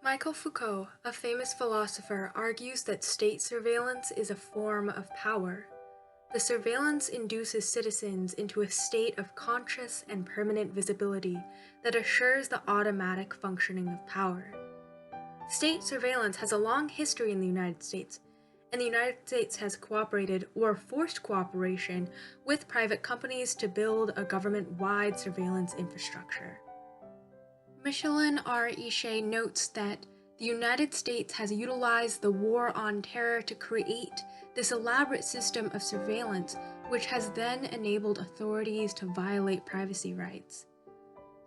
Michael Foucault, a famous philosopher, argues that state surveillance is a form of power. The surveillance induces citizens into a state of conscious and permanent visibility that assures the automatic functioning of power. State surveillance has a long history in the United States, and the United States has cooperated or forced cooperation with private companies to build a government-wide surveillance infrastructure. Michelin R. Ishay notes that the United States has utilized the war on terror to create this elaborate system of surveillance, which has then enabled authorities to violate privacy rights.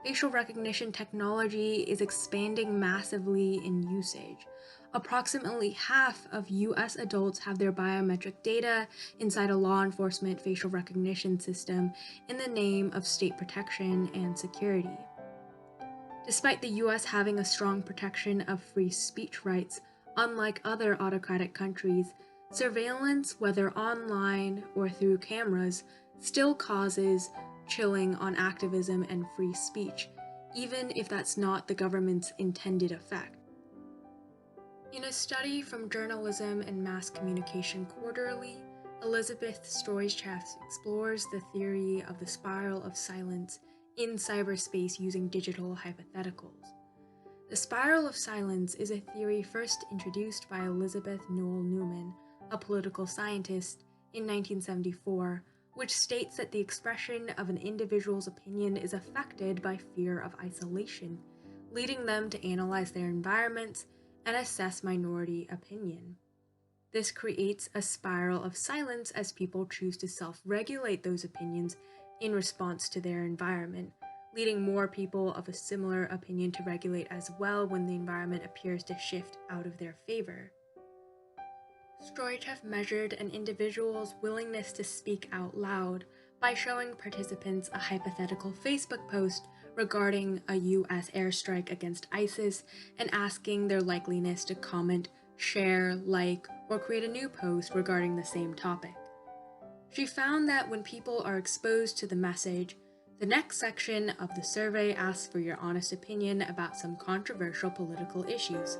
Facial recognition technology is expanding massively in usage. Approximately half of US adults have their biometric data inside a law enforcement facial recognition system in the name of state protection and security. Despite the US having a strong protection of free speech rights, unlike other autocratic countries, surveillance, whether online or through cameras, still causes chilling on activism and free speech, even if that's not the government's intended effect. In a study from Journalism and Mass Communication Quarterly, Elizabeth Stoichkov explores the theory of the spiral of silence in cyberspace using digital hypotheticals. The spiral of silence is a theory first introduced by Elizabeth Noel Newman, a political scientist, in 1974, which states that the expression of an individual's opinion is affected by fear of isolation, leading them to analyze their environments and assess minority opinion. This creates a spiral of silence as people choose to self-regulate those opinions in response to their environment, leading more people of a similar opinion to regulate as well when the environment appears to shift out of their favor. Stoichkov measured an individual's willingness to speak out loud by showing participants a hypothetical Facebook post regarding a US airstrike against ISIS and asking their likeliness to comment, share, like, or create a new post regarding the same topic. She found that when people are exposed to the message, the next section of the survey asks for your honest opinion about some controversial political issues.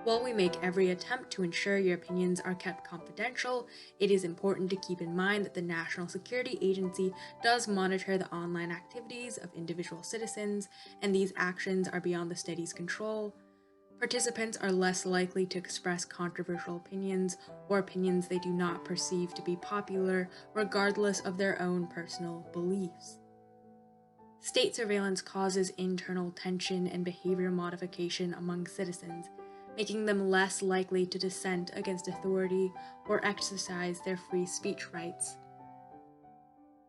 While we make every attempt to ensure your opinions are kept confidential, it is important to keep in mind that the National Security Agency does monitor the online activities of individual citizens, and these actions are beyond the city's control. Participants are less likely to express controversial opinions or opinions they do not perceive to be popular, regardless of their own personal beliefs. State surveillance causes internal tension and behavior modification among citizens, making them less likely to dissent against authority or exercise their free speech rights.